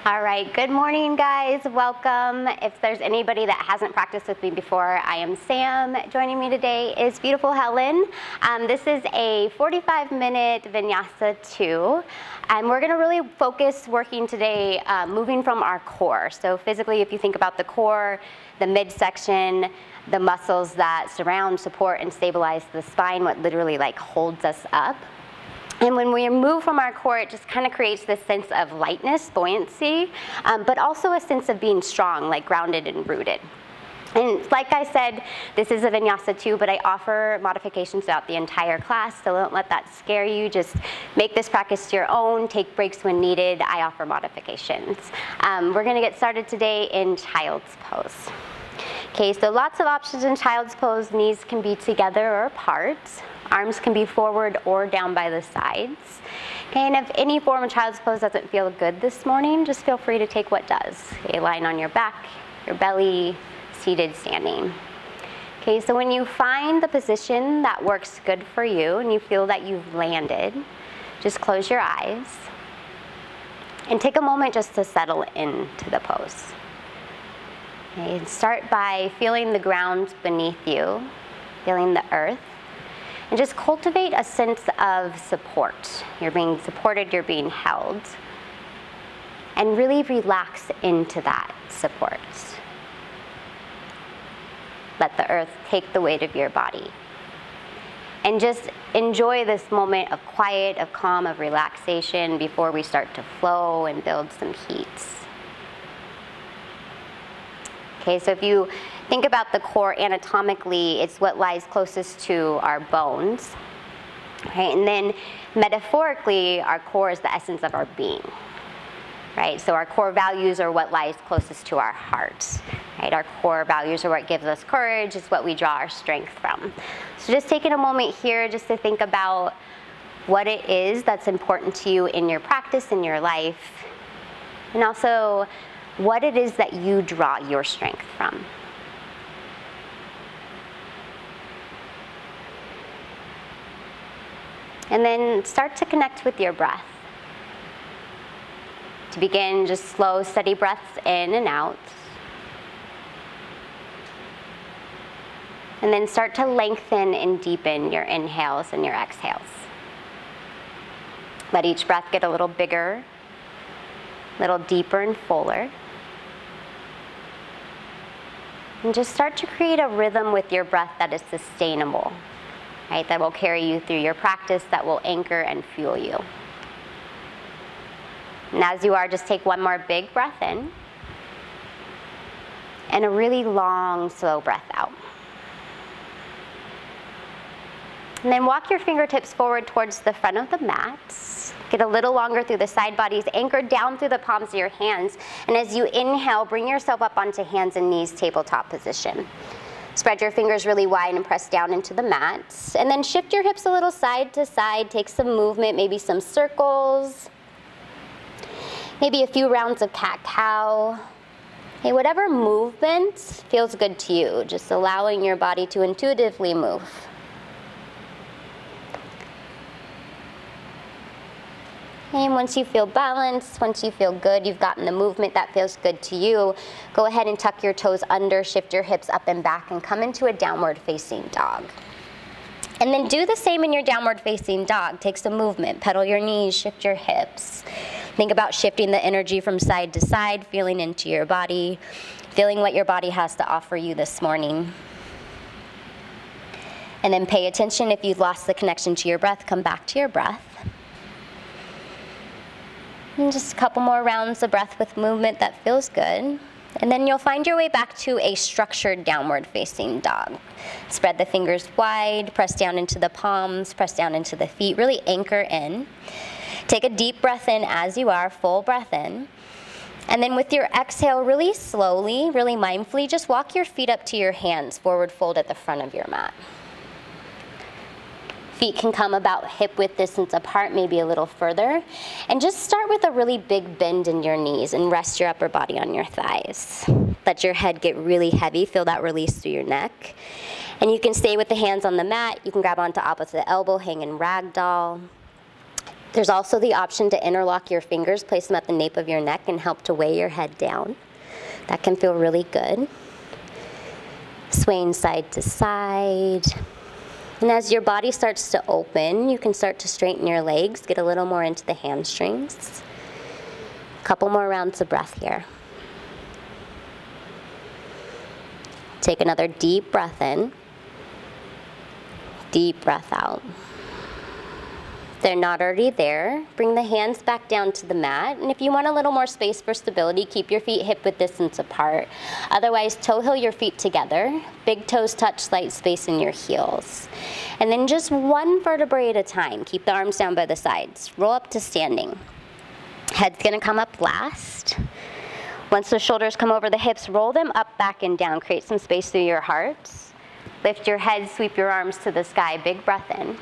All right, good morning, guys. Welcome. If there's anybody that hasn't practiced with me before, I am Sam. Joining me today is beautiful Helen. This is a 45-minute Vinyasa 2, and we're going to really focus working today moving from our core. So physically, if you think about the core, the midsection, the muscles that surround, support, and stabilize the spine, what literally like holds us up. And when we move from our core, it just kind of creates this sense of lightness, buoyancy, but also a sense of being strong, like grounded and rooted. And like I said, this is a Vinyasa 2, but I offer modifications throughout the entire class, so don't let that scare you. Just make this practice your own, take breaks when needed. I offer modifications. We're gonna get started today in child's pose. Okay, so lots of options in child's pose. Knees can be together or apart. Arms can be forward or down by the sides. Okay, and if any form of child's pose doesn't feel good this morning, just feel free to take what does. Okay, lying on your back, your belly, seated, standing. Okay, so when you find the position that works good for you and you feel that you've landed, just close your eyes and take a moment just to settle into the pose. Okay, and start by feeling the ground beneath you, feeling the earth. And just cultivate a sense of support. You're being supported, you're being held. And really relax into that support. Let the earth take the weight of your body. And just enjoy this moment of quiet, of calm, of relaxation before we start to flow and build some heat. Okay, so if you think about the core anatomically, it's what lies closest to our bones. Okay, and then metaphorically, our core is the essence of our being. Right, so our core values are what lies closest to our heart. Right, our core values are what gives us courage, it's what we draw our strength from. So just taking a moment here just to think about what it is that's important to you in your practice, in your life, and also what it is that you draw your strength from. And then start to connect with your breath. To begin, just slow, steady breaths in and out. And then start to lengthen and deepen your inhales and your exhales. Let each breath get a little bigger, a little deeper and fuller. And just start to create a rhythm with your breath that is sustainable, right? That will carry you through your practice, that will anchor and fuel you. And as you are, just take one more big breath in and a really long, slow breath out. And then walk your fingertips forward towards the front of the mat. Get a little longer through the side bodies, anchor down through the palms of your hands. And as you inhale, bring yourself up onto hands and knees, tabletop position. Spread your fingers really wide and press down into the mat. And then shift your hips a little side to side. Take some movement, maybe some circles. Maybe a few rounds of cat-cow. Hey, whatever movement feels good to you, just allowing your body to intuitively move. And once you feel balanced, once you feel good, you've gotten the movement that feels good to you, go ahead and tuck your toes under, shift your hips up and back, and come into a downward facing dog. And then do the same in your downward facing dog. Take some movement, pedal your knees, shift your hips. Think about shifting the energy from side to side, feeling into your body, feeling what your body has to offer you this morning. And then pay attention if you've lost the connection to your breath, come back to your breath. And just a couple more rounds of breath with movement that feels good. And then you'll find your way back to a structured downward facing dog. Spread the fingers wide, press down into the palms, press down into the feet, really anchor in. Take a deep breath in as you are, full breath in. And then with your exhale, really slowly, really mindfully, just walk your feet up to your hands, forward fold at the front of your mat. Feet can come about hip width distance apart, maybe a little further. And just start with a really big bend in your knees and rest your upper body on your thighs. Let your head get really heavy, feel that release through your neck. And you can stay with the hands on the mat. You can grab onto opposite elbow, hang in ragdoll. There's also the option to interlock your fingers, place them at the nape of your neck, and help to weigh your head down. That can feel really good. Swaying side to side. And as your body starts to open, you can start to straighten your legs, get a little more into the hamstrings. A couple more rounds of breath here. Take another deep breath in. Deep breath out. If they're not already there, bring the hands back down to the mat. And if you want a little more space for stability, keep your feet hip-width distance apart. Otherwise, toe heel your feet together. Big toes touch, slight space in your heels. And then just one vertebrae at a time. Keep the arms down by the sides. Roll up to standing. Head's gonna come up last. Once the shoulders come over the hips, roll them up, back, and down. Create some space through your heart. Lift your head, sweep your arms to the sky. Big breath in.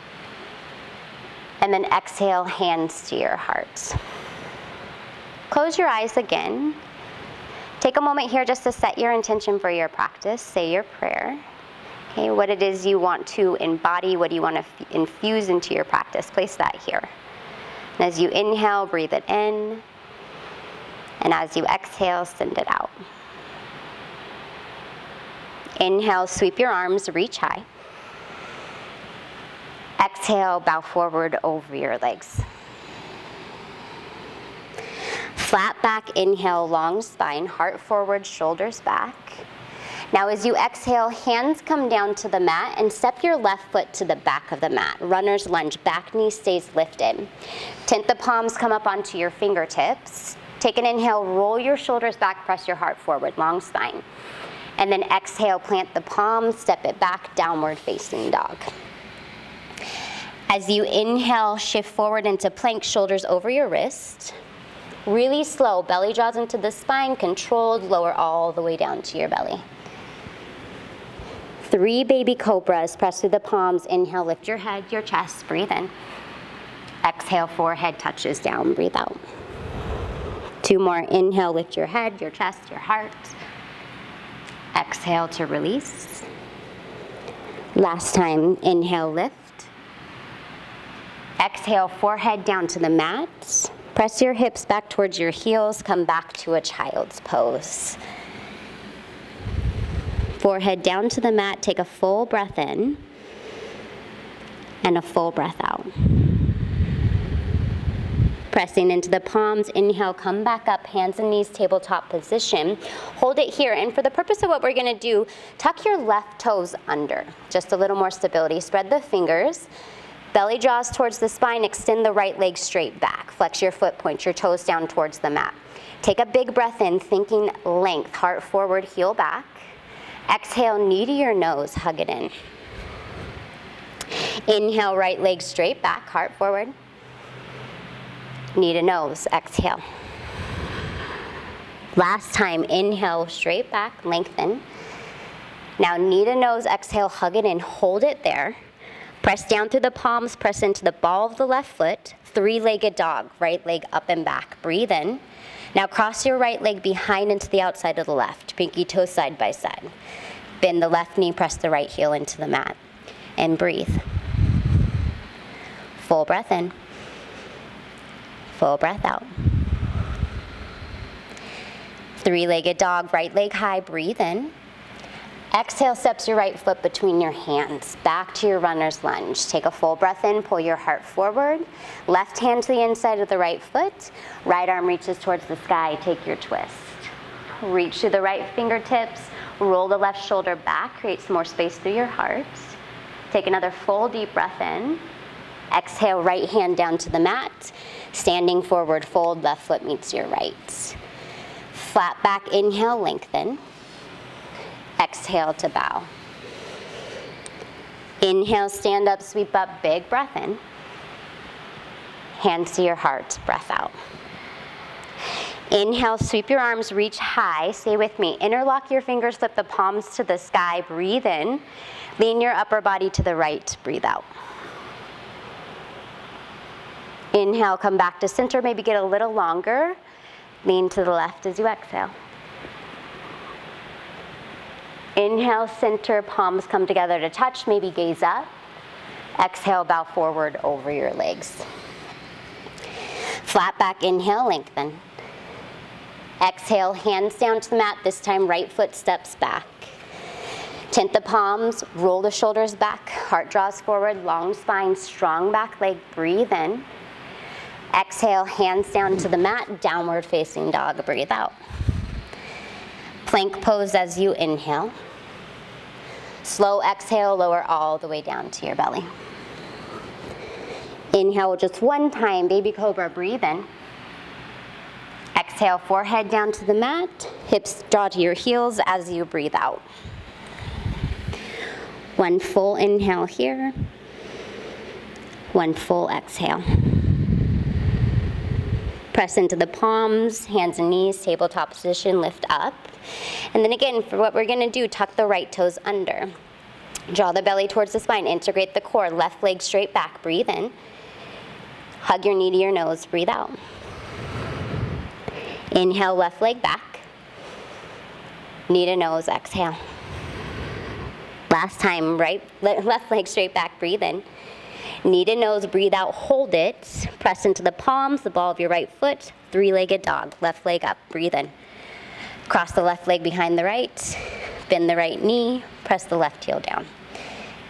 And then exhale, hands to your heart. Close your eyes again. Take a moment here just to set your intention for your practice. Say your prayer. Okay, what it is you want to embody, what do you want to infuse into your practice. Place that here. And as you inhale, breathe it in. And as you exhale, send it out. Inhale, sweep your arms, reach high. Exhale, bow forward over your legs. Flat back, inhale, long spine, heart forward, shoulders back. Now as you exhale, hands come down to the mat and step your left foot to the back of the mat. Runner's lunge, back knee stays lifted. Tint the palms, come up onto your fingertips. Take an inhale, roll your shoulders back, press your heart forward, long spine. And then exhale, plant the palms, step it back, downward facing dog. As you inhale, shift forward into plank, shoulders over your wrist. Really slow, belly draws into the spine, controlled, lower all the way down to your belly. 3 baby cobras, press through the palms. Inhale, lift your head, your chest, breathe in. Exhale, forehead touches down, breathe out. 2 more, inhale, lift your head, your chest, your heart. Exhale to release. Last time, inhale, lift. Exhale, forehead down to the mat. Press your hips back towards your heels, come back to a child's pose. Forehead down to the mat, take a full breath in and a full breath out. Pressing into the palms, inhale, come back up, hands and knees, tabletop position. Hold it here, and for the purpose of what we're gonna do, tuck your left toes under, just a little more stability. Spread the fingers, belly draws towards the spine, extend the right leg straight back. Flex your foot, point your toes down towards the mat. Take a big breath in, thinking length, heart forward, heel back. Exhale, knee to your nose, hug it in. Inhale, right leg straight back, heart forward. Knee to nose, exhale. Last time, inhale, straight back, lengthen. Now knee to nose, exhale, hug it in, hold it there. Press down through the palms, press into the ball of the left foot. 3-legged dog, right leg up and back, breathe in. Now cross your right leg behind into the outside of the left, pinky toes side by side. Bend the left knee, press the right heel into the mat, and breathe. Full breath in. Full breath out. 3-legged dog, right leg high, breathe in. Exhale, steps your right foot between your hands, back to your runner's lunge. Take a full breath in, pull your heart forward. Left hand to the inside of the right foot. Right arm reaches towards the sky, take your twist. Reach through the right fingertips, roll the left shoulder back, create some more space through your heart. Take another full deep breath in. Exhale, right hand down to the mat. Standing forward fold, left foot meets your right. Flat back, inhale, lengthen. Exhale to bow. Inhale, stand up, sweep up, big breath in. Hands to your heart, breath out. Inhale, sweep your arms, reach high. Stay with me. Interlock your fingers, flip the palms to the sky, breathe in. Lean your upper body to the right, breathe out. Inhale, come back to center, maybe get a little longer. Lean to the left as you exhale. Inhale, center, palms come together to touch, maybe gaze up. Exhale, bow forward over your legs. Flat back, inhale, lengthen. Exhale, hands down to the mat. This time, right foot steps back. Tint the palms, roll the shoulders back, heart draws forward, long spine, strong back leg, breathe in. Exhale, hands down to the mat, downward facing dog, breathe out. Plank pose as you inhale. Slow exhale, lower all the way down to your belly. Inhale just one time, baby cobra, breathe in. Exhale, forehead down to the mat, hips draw to your heels as you breathe out. One full inhale here, one full exhale. Press into the palms, hands and knees, tabletop position, lift up. And then again, for what we're gonna do, tuck the right toes under. Draw the belly towards the spine, integrate the core, left leg straight back, breathe in. Hug your knee to your nose, breathe out. Inhale, left leg back. Knee to nose, exhale. Last time, left leg straight back, breathe in. Knee to nose, breathe out, hold it. Press into the palms, the ball of your right foot, three-legged dog. Left leg up, breathe in. Cross the left leg behind the right, bend the right knee, press the left heel down.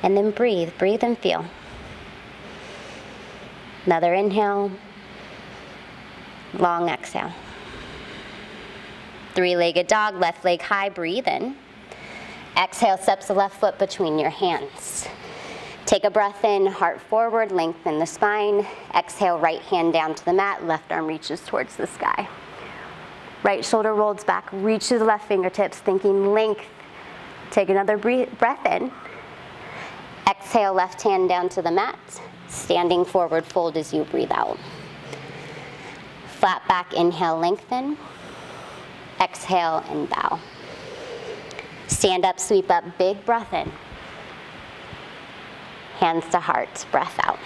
And then breathe and feel. Another inhale, long exhale. Three-legged dog, left leg high, breathe in. Exhale, steps the left foot between your hands. Take a breath in, heart forward, lengthen the spine. Exhale, right hand down to the mat, left arm reaches towards the sky. Right shoulder rolls back, reach to the left fingertips, thinking length. Take another breath in. Exhale, left hand down to the mat. Standing forward fold as you breathe out. Flat back, inhale, lengthen. Exhale and bow. Stand up, sweep up, big breath in. Hands to heart, breath out.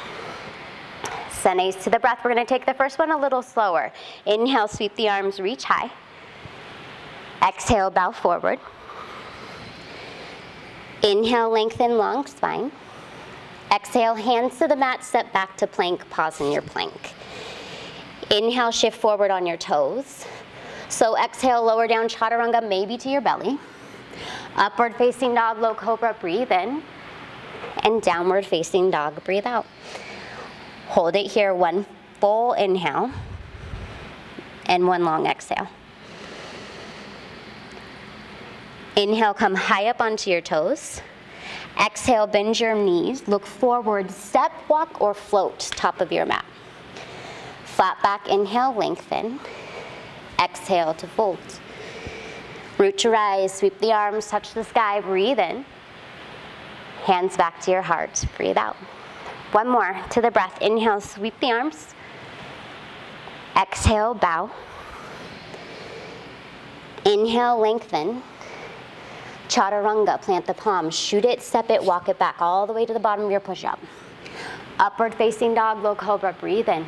Senes to the breath. We're gonna take the first one a little slower. Inhale, sweep the arms, reach high. Exhale, bow forward. Inhale, lengthen, long spine. Exhale, hands to the mat, step back to plank, pause in your plank. Inhale, shift forward on your toes. So exhale, lower down chaturanga, maybe to your belly. Upward facing dog, low cobra, breathe in. And downward facing dog, breathe out. Hold it here, one full inhale. And one long exhale. Inhale, come high up onto your toes. Exhale, bend your knees, look forward, step, walk, or float, top of your mat. Flat back, inhale, lengthen. Exhale to fold. Root to rise, sweep the arms, touch the sky, breathe in. Hands back to your heart, breathe out. One more, to the breath. Inhale, sweep the arms. Exhale, bow. Inhale, lengthen. Chaturanga, plant the palms, shoot it, step it, walk it back all the way to the bottom of your push-up. Upward facing dog, low cobra, breathe in.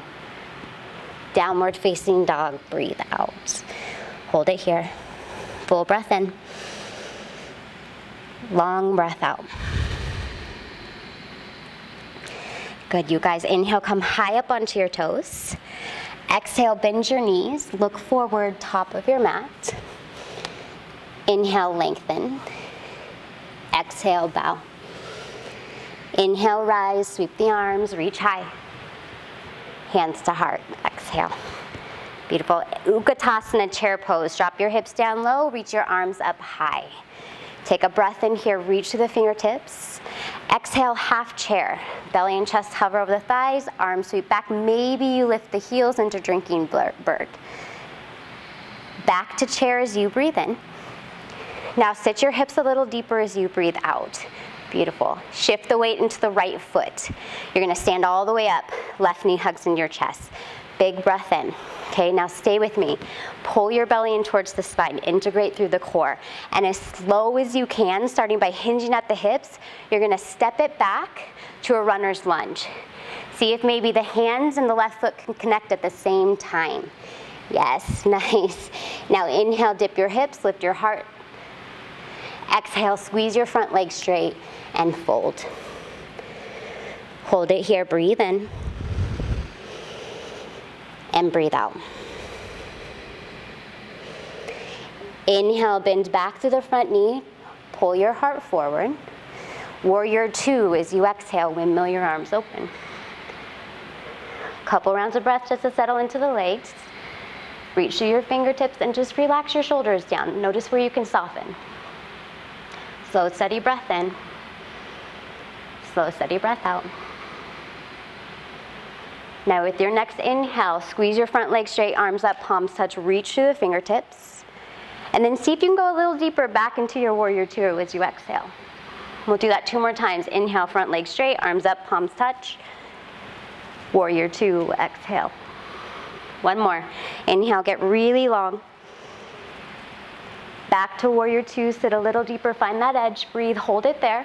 Downward facing dog, breathe out. Hold it here. Full breath in. Long breath out. Good, you guys. Inhale, come high up onto your toes. Exhale, bend your knees. Look forward, top of your mat. Inhale, lengthen. Exhale, bow. Inhale, rise, sweep the arms, reach high. Hands to heart, exhale. Beautiful. Utkatasana, chair pose. Drop your hips down low, reach your arms up high. Take a breath in here, reach to the fingertips. Exhale, half chair. Belly and chest hover over the thighs, arms sweep back. Maybe you lift the heels into drinking bird. Back to chair as you breathe in. Now sit your hips a little deeper as you breathe out. Beautiful. Shift the weight into the right foot. You're gonna stand all the way up. Left knee hugs in your chest. Big breath in. Okay, now stay with me. Pull your belly in towards the spine. Integrate through the core. And as slow as you can, starting by hinging at the hips, you're gonna step it back to a runner's lunge. See if maybe the hands and the left foot can connect at the same time. Yes, nice. Now inhale, dip your hips, lift your heart. Exhale, squeeze your front leg straight and fold. Hold it here, breathe in. And breathe out. Inhale, bend back through the front knee, pull your heart forward. Warrior two as you exhale, windmill your arms open. Couple rounds of breath just to settle into the legs. Reach through your fingertips and just relax your shoulders down. Notice where you can soften. Slow, steady breath in. Slow, steady breath out. Now with your next inhale, squeeze your front leg straight, arms up, palms touch, reach through the fingertips. And then see if you can go a little deeper back into your warrior two as you exhale. We'll do that 2 more times. Inhale, front leg straight, arms up, palms touch. Warrior two, exhale. 1 more. Inhale, get really long. Back to warrior two, sit a little deeper, find that edge, breathe, hold it there.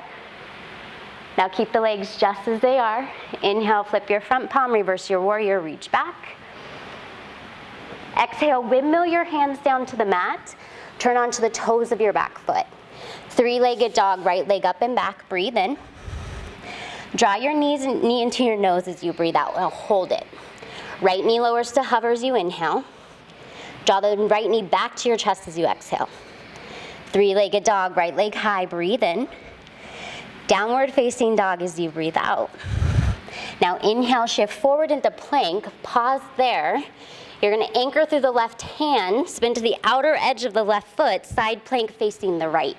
Now keep the legs just as they are. Inhale, flip your front palm, reverse your warrior, reach back. Exhale, windmill your hands down to the mat. Turn onto the toes of your back foot. 3-legged dog, right leg up and back, breathe in. Draw your knee into your nose as you breathe out. Now hold it. Right knee lowers to hover as you inhale. Draw the right knee back to your chest as you exhale. 3-legged dog, right leg high, breathe in. Downward facing dog as you breathe out. Now inhale, shift forward into plank, pause there. You're gonna anchor through the left hand, spin to the outer edge of the left foot, side plank facing the right.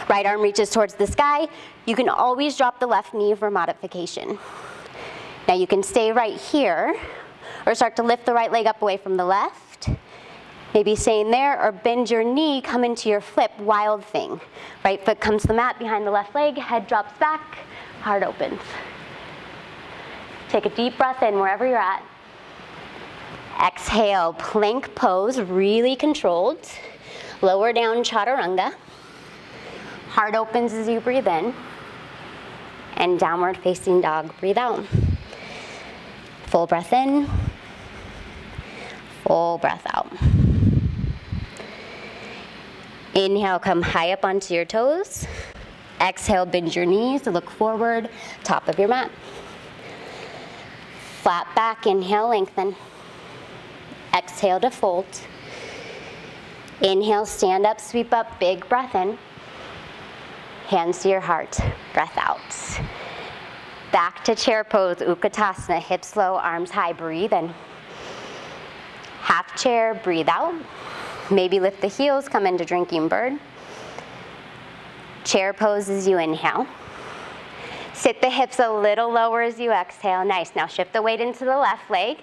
Right arm reaches towards the sky. You can always drop the left knee for modification. Now you can stay right here, or start to lift the right leg up away from the left. Maybe staying there, or bend your knee, come into your flip, wild thing. Right foot comes to the mat behind the left leg, head drops back, heart opens. Take a deep breath in wherever you're at. Exhale, plank pose, really controlled. Lower down, chaturanga. Heart opens as you breathe in. And downward facing dog, breathe out. Full breath in. Full breath out. Inhale, come high up onto your toes. Exhale, bend your knees to look forward, top of your mat. Flat back, inhale, lengthen. Exhale to fold. Inhale, stand up, sweep up, big breath in. Hands to your heart, breath out. Back to chair pose, Utkatasana, hips low, arms high, breathe in. Half chair, breathe out. Maybe lift the heels, come into drinking bird. Chair pose as you inhale. Sit the hips a little lower as you exhale. Nice, now shift the weight into the left leg.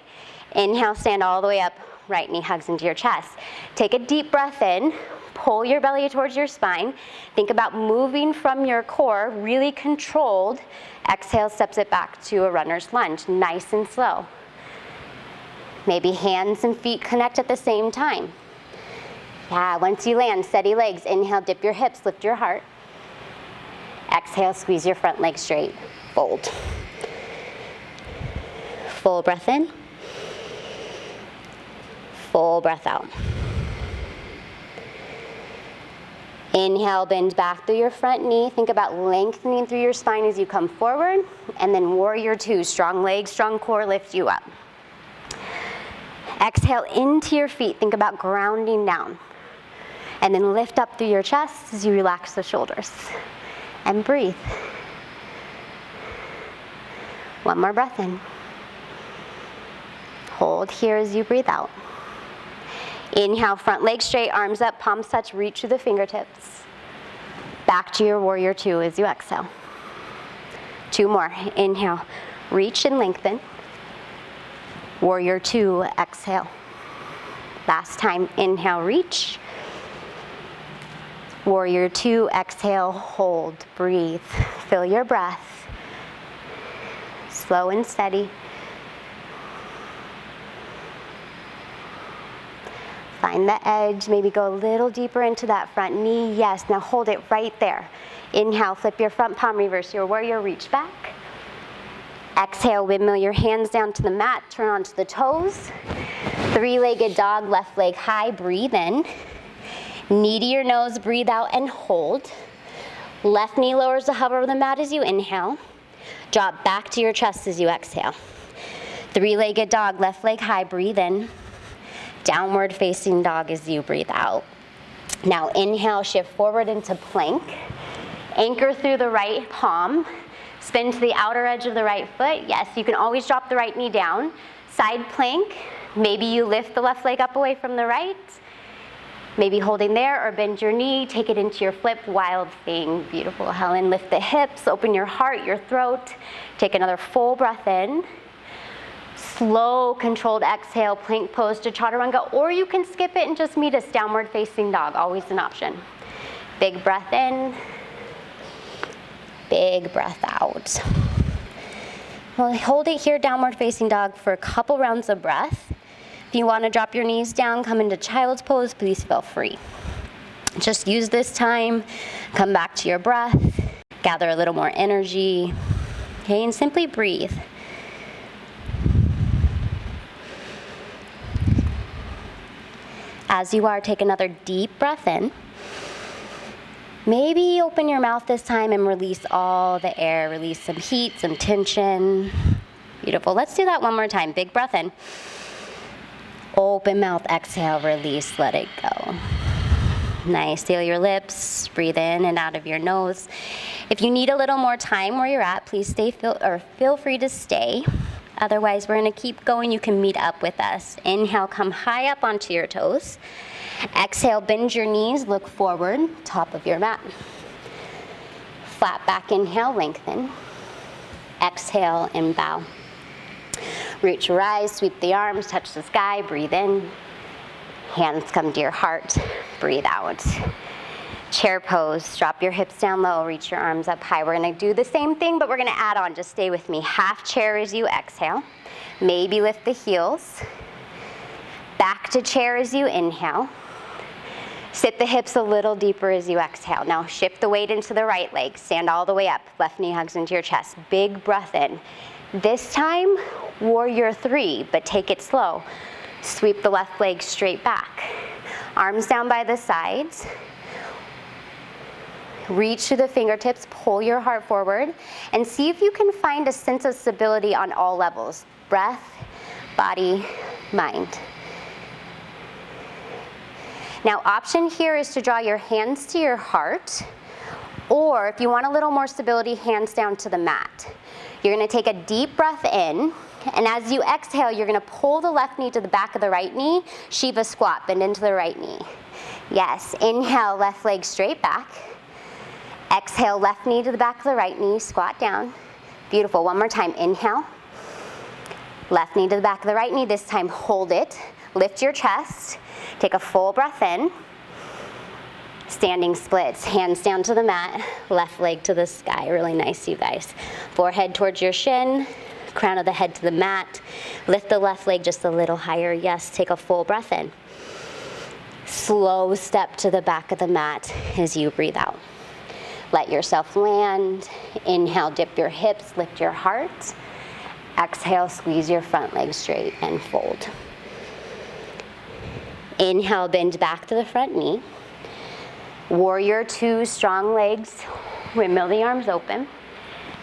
Inhale, stand all the way up, right knee hugs into your chest. Take a deep breath in, pull your belly towards your spine. Think about moving from your core, really controlled. Exhale, steps it back to a runner's lunge, nice and slow. Maybe hands and feet connect at the same time. Yeah, once you land, steady legs. Inhale, dip your hips, lift your heart. Exhale, squeeze your front leg straight, fold. Full breath in. Full breath out. Inhale, bend back through your front knee. Think about lengthening through your spine as you come forward. And then warrior two, strong legs, strong core, lift you up. Exhale into your feet. Think about grounding down. And then lift up through your chest as you relax the shoulders. And breathe. 1 more breath in. Hold here as you breathe out. Inhale, front leg straight, arms up, palms touch, reach through the fingertips. Back to your warrior two as you exhale. 2 more. Inhale, reach and lengthen. Warrior two, exhale. Last time, inhale, reach. Warrior two, exhale, hold, breathe. Feel your breath. Slow and steady. Find the edge, maybe go a little deeper into that front knee. Yes, now hold it right there. Inhale, flip your front palm, reverse your warrior, reach back. Exhale, windmill your hands down to the mat, turn onto the toes. 3-legged dog, left leg high, breathe in. Knee to your nose, breathe out and hold. Left knee lowers to hover over the mat as you inhale. Drop back to your chest as you exhale. Three-legged dog, left leg high, breathe in. Downward facing dog as you breathe out. Now inhale, shift forward into plank. Anchor through the right palm. Spin to the outer edge of the right foot. Yes, you can always drop the right knee down. Side plank. Maybe you lift the left leg up away from the right. Maybe holding there, or bend your knee, take it into your flip, wild thing. Beautiful, Helen. Lift the hips, open your heart, your throat. Take another full breath in. Slow, controlled exhale, plank pose to chaturanga, or you can skip it and just meet us, downward facing dog, always an option. Big breath in, big breath out. Well, hold it here, downward facing dog, for a couple rounds of breath. If you want to drop your knees down, come into child's pose, please feel free. Just use this time, come back to your breath, gather a little more energy, okay, and simply breathe. As you are, take another deep breath in. Maybe open your mouth this time and release all the air. Release some heat, some tension. Beautiful. Let's do that one more time. Big breath in. Open mouth, exhale, release, let it go. Nice. Seal your lips. Breathe in and out of your nose. If you need a little more time where you're at, please feel free to stay. Otherwise, we're going to keep going. You can meet up with us. Inhale, come high up onto your toes. Exhale, bend your knees, look forward, top of your mat. Flat back inhale, lengthen. Exhale and bow. Reach your eyes, sweep the arms, touch the sky, breathe in. Hands come to your heart, breathe out. Chair pose, drop your hips down low, reach your arms up high. We're gonna do the same thing, but we're gonna add on, just stay with me. Half chair as you exhale. Maybe lift the heels. Back to chair as you inhale. Sit the hips a little deeper as you exhale. Now shift the weight into the right leg. Stand all the way up. Left knee hugs into your chest. Big breath in. This time, warrior three, but take it slow. Sweep the left leg straight back. Arms down by the sides. Reach through the fingertips, pull your heart forward, and see if you can find a sense of stability on all levels. Breath, body, mind. Now, option here is to draw your hands to your heart, or if you want a little more stability, hands down to the mat. You're gonna take a deep breath in, and as you exhale, you're gonna pull the left knee to the back of the right knee, Shiva squat, bend into the right knee. Yes, inhale, left leg straight back. Exhale, left knee to the back of the right knee, squat down. Beautiful, one more time, inhale. Left knee to the back of the right knee, this time hold it. Lift your chest, take a full breath in. Standing splits, hands down to the mat, left leg to the sky. Really nice, you guys. Forehead towards your shin, crown of the head to the mat. Lift the left leg just a little higher. Yes, take a full breath in. Slow step to the back of the mat as you breathe out. Let yourself land. Inhale, dip your hips, lift your heart. Exhale, squeeze your front leg straight and fold. Inhale, bend back to the front knee. Warrior two, strong legs, windmill the arms open.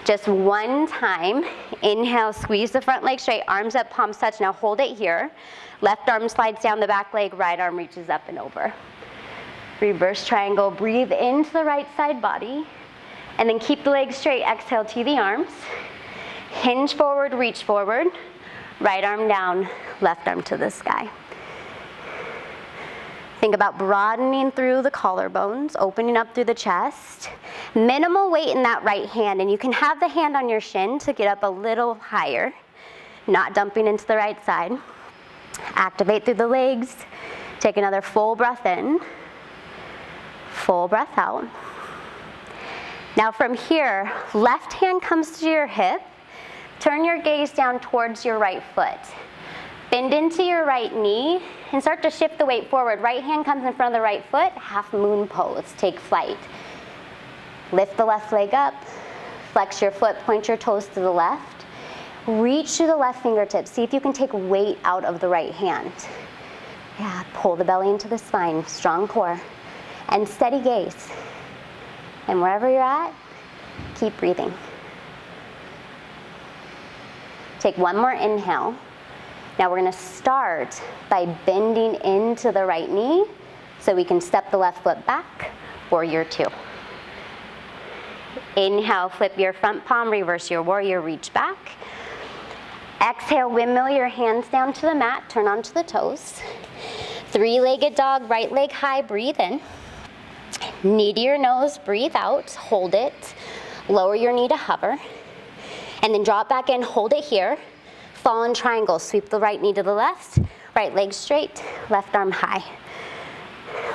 Just one time, inhale, squeeze the front leg straight, arms up, palms touch. Now hold it here. Left arm slides down the back leg, right arm reaches up and over. Reverse triangle, breathe into the right side body, and then keep the legs straight, exhale to the arms. Hinge forward, reach forward, right arm down, left arm to the sky. Think about broadening through the collarbones, opening up through the chest. Minimal weight in that right hand, and you can have the hand on your shin to get up a little higher, not dumping into the right side. Activate through the legs. Take another full breath in. Full breath out. Now from here, left hand comes to your hip. Turn your gaze down towards your right foot. Bend into your right knee and start to shift the weight forward. Right hand comes in front of the right foot, half moon pose, take flight. Lift the left leg up, flex your foot, point your toes to the left. Reach through the left fingertips. See if you can take weight out of the right hand. Yeah, pull the belly into the spine, strong core. And steady gaze. And wherever you're at, keep breathing. Take one more inhale. Now we're gonna start by bending into the right knee so we can step the left foot back, warrior two. Inhale, flip your front palm, reverse your warrior, reach back. Exhale, windmill your hands down to the mat, turn onto the toes. Three-legged dog, right leg high, breathe in. Knee to your nose, breathe out, hold it. Lower your knee to hover. And then drop back in, hold it here. Fallen triangle, sweep the right knee to the left, right leg straight, left arm high.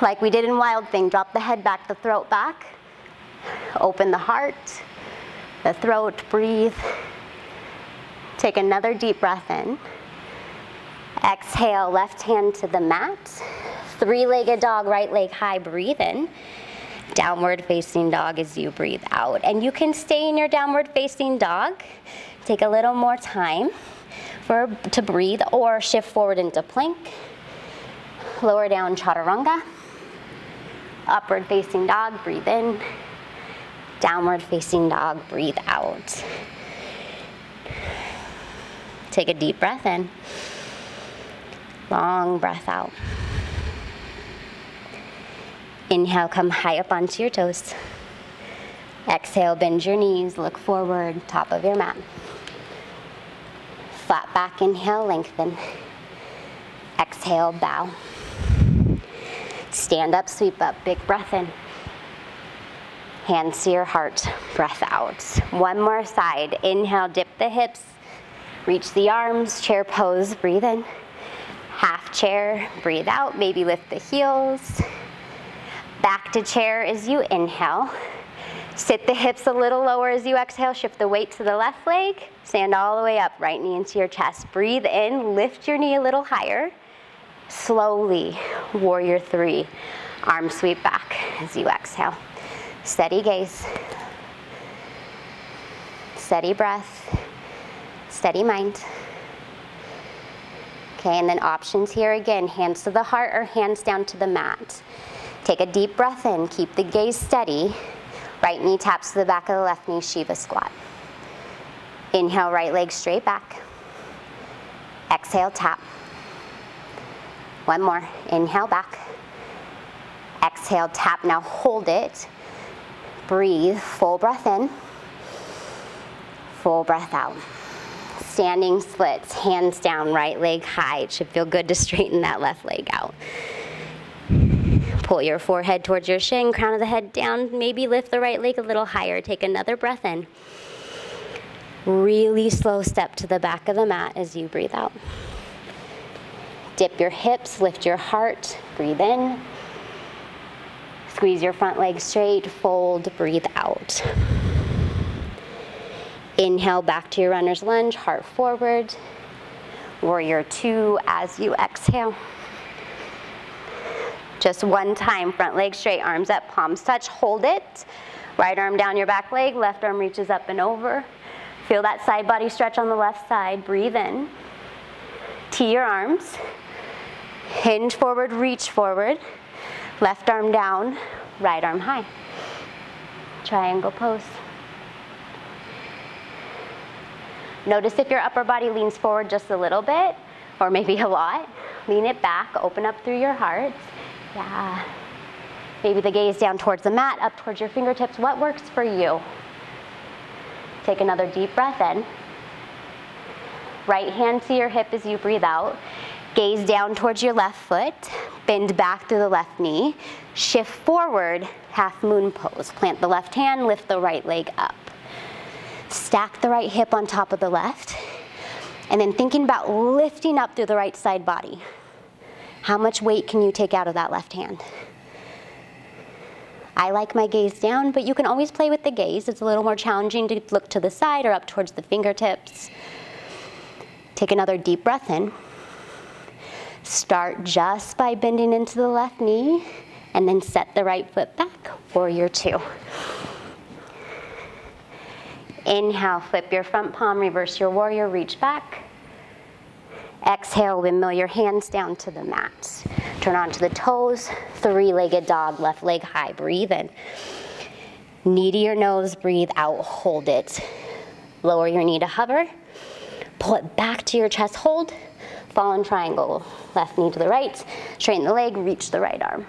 Like we did in Wild Thing, drop the head back, the throat back. Open the heart, the throat, breathe. Take another deep breath in. Exhale, left hand to the mat. Three-legged dog, right leg high, breathe in. Downward facing dog as you breathe out. And you can stay in your downward facing dog. Take a little more time to breathe, or shift forward into plank. Lower down, chaturanga. Upward facing dog, breathe in. Downward facing dog, breathe out. Take a deep breath in. Long breath out. Inhale, come high up onto your toes. Exhale, bend your knees, look forward, top of your mat. Flat back, inhale, lengthen. Exhale, bow. Stand up, sweep up, big breath in. Hands to your heart, breath out. One more side. Inhale, dip the hips, reach the arms, chair pose, breathe in. Half chair, breathe out, maybe lift the heels. Back to chair as you inhale. Sit the hips a little lower as you exhale, shift the weight to the left leg, stand all the way up, right knee into your chest. Breathe in, lift your knee a little higher. Slowly, warrior three, arm sweep back as you exhale. Steady gaze, steady breath, steady mind. Okay, and then options here again, hands to the heart or hands down to the mat. Take a deep breath in, keep the gaze steady. Right knee taps to the back of the left knee, Shiva squat. Inhale, right leg straight back. Exhale, tap. One more, inhale back. Exhale, tap, now hold it. Breathe, full breath in. Full breath out. Standing splits, hands down, right leg high. It should feel good to straighten that left leg out. Pull your forehead towards your shin, crown of the head down, maybe lift the right leg a little higher. Take another breath in. Really slow step to the back of the mat as you breathe out. Dip your hips, lift your heart, breathe in. Squeeze your front leg straight, fold, breathe out. Inhale back to your runner's lunge, heart forward. Warrior two as you exhale. Just one time, front leg straight, arms up, palms touch, hold it. Right arm down your back leg, left arm reaches up and over. Feel that side body stretch on the left side, breathe in. Tee your arms, hinge forward, reach forward. Left arm down, right arm high. Triangle pose. Notice if your upper body leans forward just a little bit, or maybe a lot. Lean it back, open up through your heart. Yeah. Maybe the gaze down towards the mat, up towards your fingertips. What works for you? Take another deep breath in. Right hand to your hip as you breathe out. Gaze down towards your left foot. Bend back through the left knee. Shift forward, half moon pose. Plant the left hand, lift the right leg up. Stack the right hip on top of the left. And then thinking about lifting up through the right side body. How much weight can you take out of that left hand? I like my gaze down, but you can always play with the gaze. It's a little more challenging to look to the side or up towards the fingertips. Take another deep breath in. Start just by bending into the left knee, and then set the right foot back, warrior two. Inhale, flip your front palm, reverse your warrior, reach back. Exhale, windmill your hands down to the mat. Turn onto the toes, three-legged dog, left leg high, breathe in. Knee to your nose, breathe out, hold it. Lower your knee to hover. Pull it back to your chest, hold. Fallen triangle, left knee to the right, straighten the leg, reach the right arm.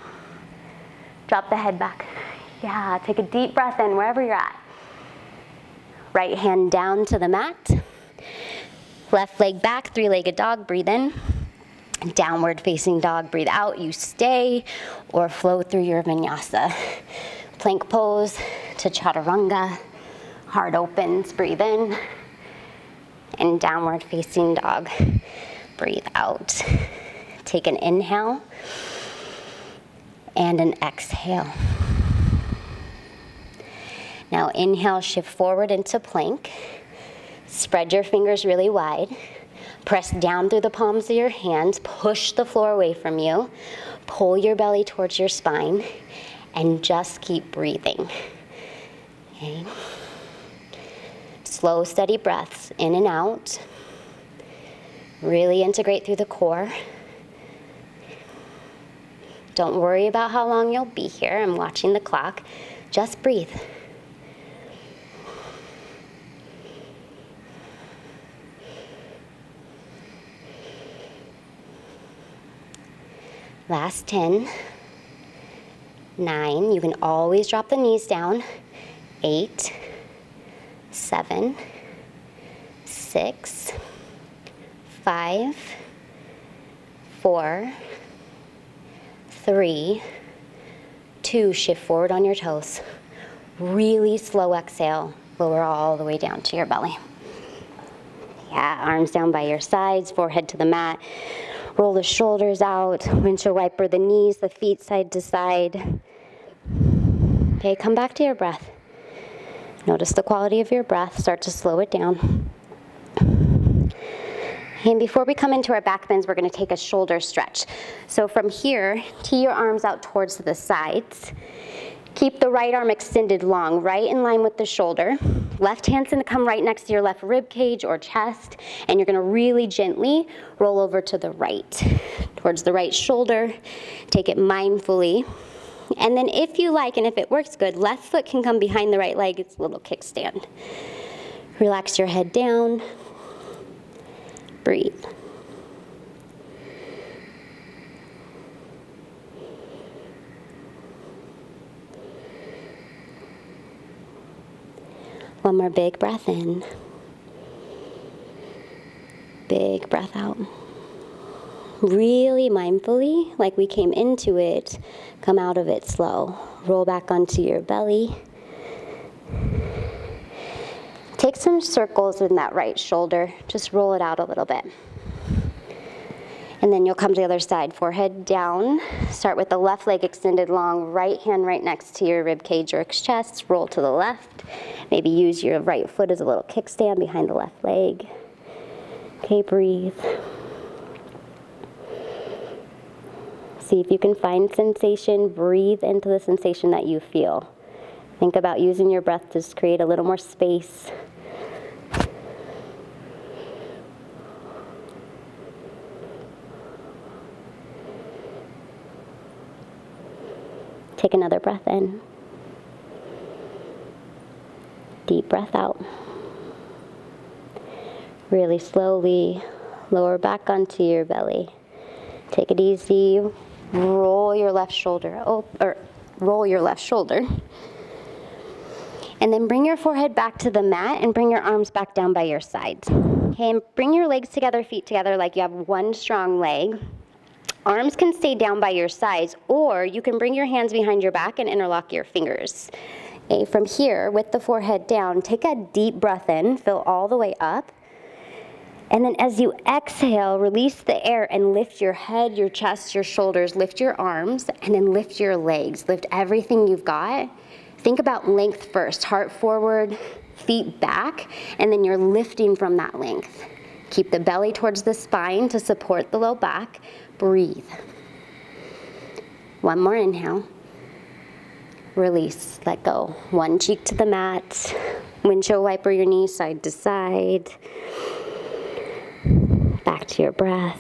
Drop the head back. Yeah, take a deep breath in wherever you're at. Right hand down to the mat. Left leg back, three-legged dog, breathe in. Downward facing dog, breathe out. You stay or flow through your vinyasa. Plank pose to chaturanga. Heart opens, breathe in. And downward facing dog, breathe out. Take an inhale and an exhale. Now inhale, shift forward into plank. Spread your fingers really wide. Press down through the palms of your hands. Push the floor away from you. Pull your belly towards your spine. And just keep breathing. Okay. Slow, steady breaths in and out. Really integrate through the core. Don't worry about how long you'll be here. I'm watching the clock. Just breathe. Last 10, 9, you can always drop the knees down, 8, 7, 6, 5, 4, 3, 2, shift forward on your toes. Really slow exhale, lower all the way down to your belly. Yeah, arms down by your sides, forehead to the mat. Roll the shoulders out, windshield wiper the knees, the feet side to side. Okay, come back to your breath. Notice the quality of your breath, start to slow it down. And before we come into our back bends, we're gonna take a shoulder stretch. So from here, tee your arms out towards the sides. Keep the right arm extended long, right in line with the shoulder. Left hand's gonna come right next to your left rib cage or chest, and you're gonna really gently roll over to the right, towards the right shoulder. Take it mindfully. And then if you like, and if it works good, left foot can come behind the right leg. It's a little kickstand. Relax your head down. Breathe. One more big breath in. Big breath out. Really mindfully, like we came into it, come out of it slow. Roll back onto your belly. Take some circles in that right shoulder. Just roll it out a little bit. And then you'll come to the other side, forehead down. Start with the left leg extended long, right hand right next to your rib cage or chest. Roll to the left. Maybe use your right foot as a little kickstand behind the left leg. Okay, breathe. See if you can find sensation. Breathe into the sensation that you feel. Think about using your breath to just create a little more space. Take another breath in. Deep breath out. Really slowly lower back onto your belly. Take it easy. Roll your left shoulder, roll your left shoulder. And then bring your forehead back to the mat and bring your arms back down by your sides. Okay, and bring your legs together, feet together like you have one strong leg. Arms can stay down by your sides, or you can bring your hands behind your back and interlock your fingers. Okay, from here, with the forehead down, take a deep breath in, fill all the way up. And then as you exhale, release the air and lift your head, your chest, your shoulders, lift your arms, and then lift your legs. Lift everything you've got. Think about length first, heart forward, feet back, and then you're lifting from that length. Keep the belly towards the spine to support the low back. Breathe. One more inhale. Release, let go. One cheek to the mat. Windshield wiper your knees side to side. Back to your breath.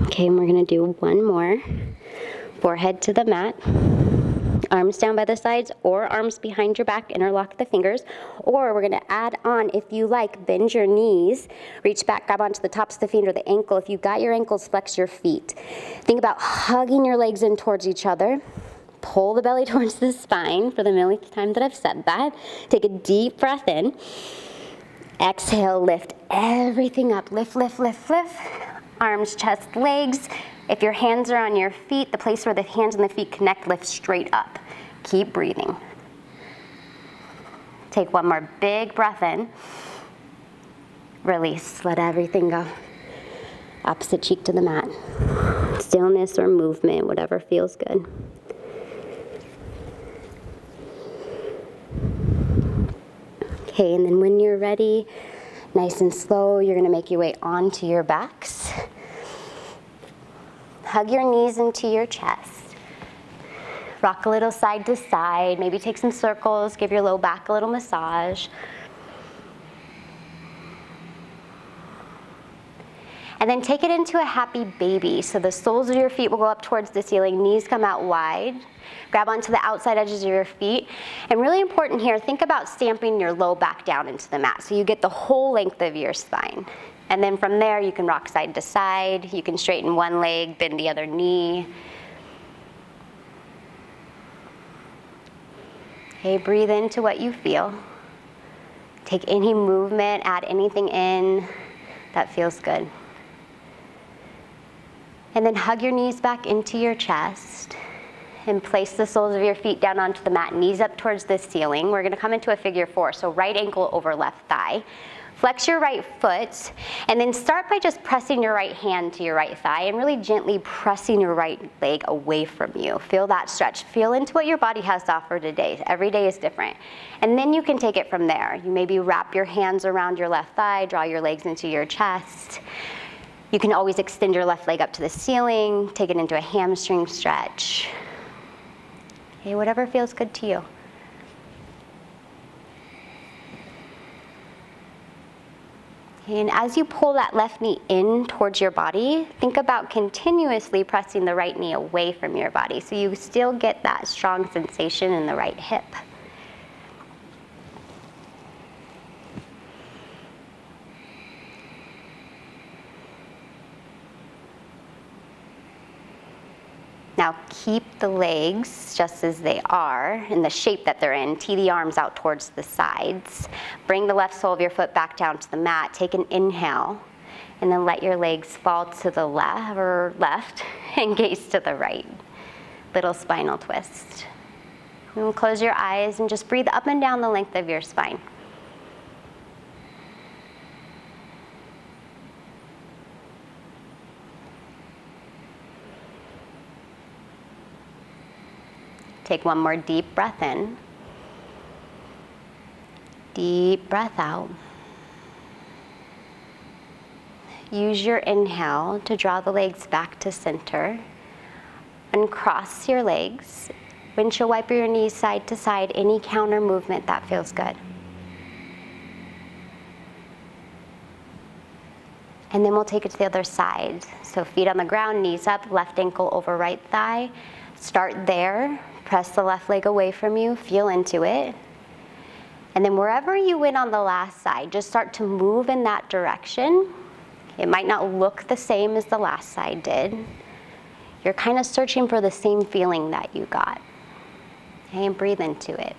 Okay, and we're gonna do one more. Forehead to the mat. Arms down by the sides or arms behind your back, interlock the fingers. Or we're gonna add on, if you like, bend your knees, reach back, grab onto the tops of the feet or the ankle. If you've got your ankles, flex your feet. Think about hugging your legs in towards each other. Pull the belly towards the spine for the millionth time that I've said that. Take a deep breath in. Exhale, lift everything up. Lift, lift, lift, lift. Arms, chest, legs. If your hands are on your feet, the place where the hands and the feet connect, lift straight up. Keep breathing. Take one more big breath in. Release, let everything go. Opposite cheek to the mat. Stillness or movement, whatever feels good. Okay, and then when you're ready, nice and slow, you're gonna make your way onto your backs. Hug your knees into your chest. Rock a little side to side, maybe take some circles, give your low back a little massage. And then take it into a happy baby. So the soles of your feet will go up towards the ceiling, knees come out wide. Grab onto the outside edges of your feet. And really important here, think about stamping your low back down into the mat so you get the whole length of your spine. And then from there, you can rock side to side. You can straighten one leg, bend the other knee. Okay, breathe into what you feel. Take any movement, add anything in that feels good. And then hug your knees back into your chest and place the soles of your feet down onto the mat, knees up towards the ceiling. We're gonna come into a figure four, so right ankle over left thigh. Flex your right foot, and then start by just pressing your right hand to your right thigh and really gently pressing your right leg away from you. Feel that stretch. Feel into what your body has to offer today. Every day is different. And then you can take it from there. You maybe wrap your hands around your left thigh, draw your legs into your chest. You can always extend your left leg up to the ceiling, take it into a hamstring stretch. Okay, whatever feels good to you. And as you pull that left knee in towards your body, think about continuously pressing the right knee away from your body so you still get that strong sensation in the right hip. Now keep the legs just as they are in the shape that they're in. Tee the arms out towards the sides. Bring the left sole of your foot back down to the mat. Take an inhale and then let your legs fall to the left and gaze to the right. Little spinal twist. And close your eyes and just breathe up and down the length of your spine. Take one more deep breath in. Deep breath out. Use your inhale to draw the legs back to center. Uncross your legs. Windshield wiper your knees side to side, any counter movement that feels good. And then we'll take it to the other side. So feet on the ground, knees up, left ankle over right thigh. Start there. Press the left leg away from you, feel into it. And then wherever you went on the last side, just start to move in that direction. It might not look the same as the last side did. You're kind of searching for the same feeling that you got. Okay, and breathe into it.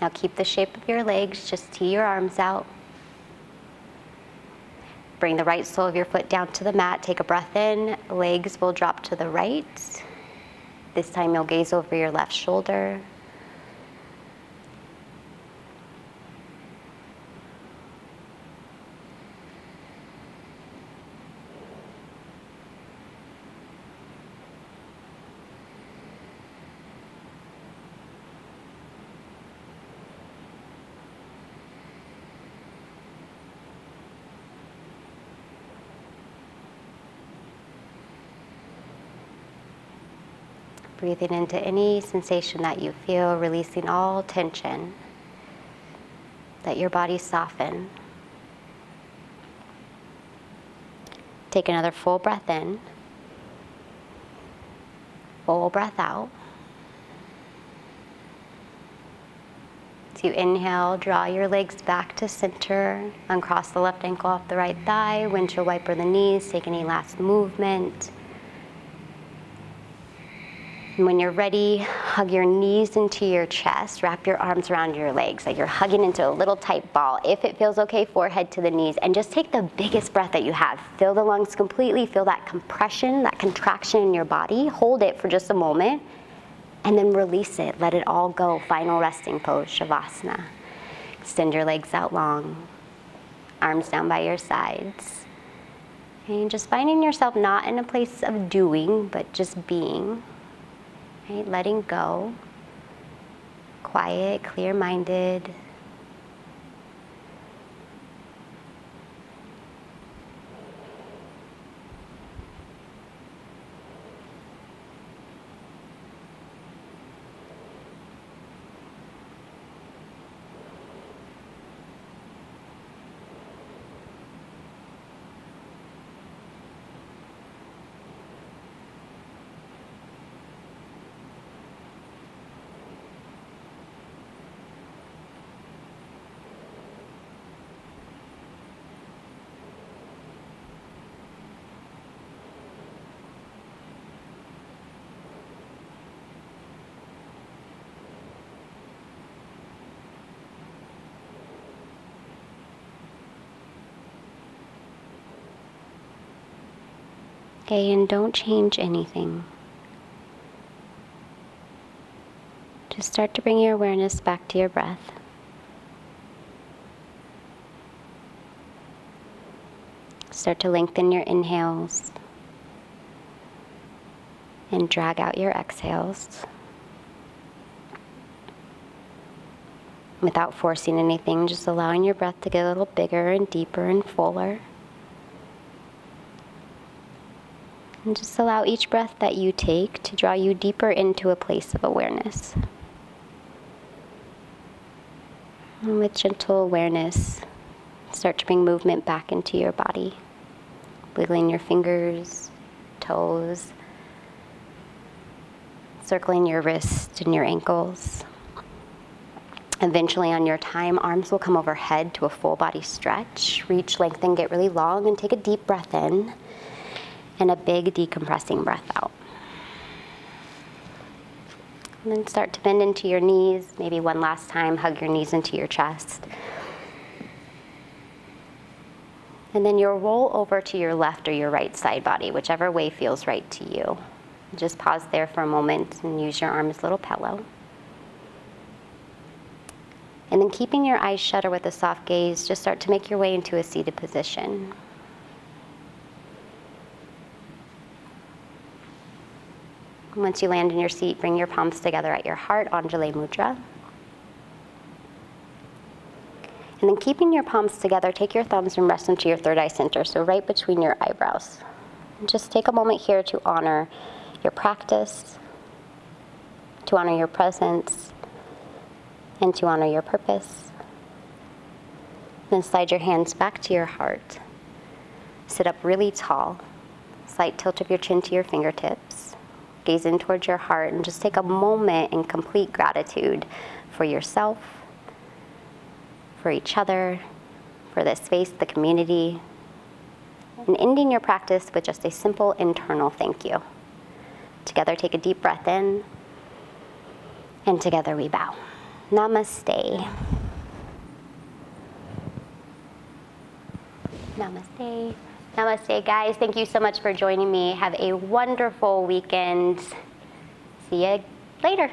Now keep the shape of your legs, just tee your arms out. Bring the right sole of your foot down to the mat, take a breath in, legs will drop to the right. This time you'll gaze over your left shoulder. Breathing into any sensation that you feel, releasing all tension. Let your body soften. Take another full breath in. Full breath out. As you inhale, draw your legs back to center. Uncross the left ankle off the right thigh. Windshield wiper the knees. Take any last movement. And when you're ready, hug your knees into your chest. Wrap your arms around your legs like you're hugging into a little tight ball. If it feels okay, forehead to the knees. And just take the biggest breath that you have. Fill the lungs completely. Feel that compression, that contraction in your body. Hold it for just a moment. And then release it. Let it all go. Final resting pose, Shavasana. Extend your legs out long. Arms down by your sides. And just finding yourself not in a place of doing, but just being. Right? Letting go, quiet, clear-minded. Okay, and don't change anything. Just start to bring your awareness back to your breath. Start to lengthen your inhales and drag out your exhales. Without forcing anything, just allowing your breath to get a little bigger and deeper and fuller. And just allow each breath that you take to draw you deeper into a place of awareness. And with gentle awareness, start to bring movement back into your body. Wiggling your fingers, toes, circling your wrists and your ankles. Eventually on your time, arms will come overhead to a full body stretch. Reach, lengthen, get really long, and take a deep breath in. And a big decompressing breath out. And then start to bend into your knees. Maybe one last time, hug your knees into your chest. And then you'll roll over to your left or your right side body, whichever way feels right to you. Just pause there for a moment and use your arm as a little pillow. And then keeping your eyes shut or with a soft gaze, just start to make your way into a seated position. Once you land in your seat, bring your palms together at your heart, Anjali Mudra. And then keeping your palms together, take your thumbs and rest into your third eye center, so right between your eyebrows. And just take a moment here to honor your practice, to honor your presence, and to honor your purpose. Then slide your hands back to your heart. Sit up really tall. Slight tilt of your chin to your fingertips. Gaze in towards your heart and just take a moment in complete gratitude for yourself, for each other, for this space, the community, and ending your practice with just a simple internal thank you. Together, take a deep breath in, and together we bow. Namaste. Namaste. Namaste, guys. Thank you so much for joining me. Have a wonderful weekend. See you later.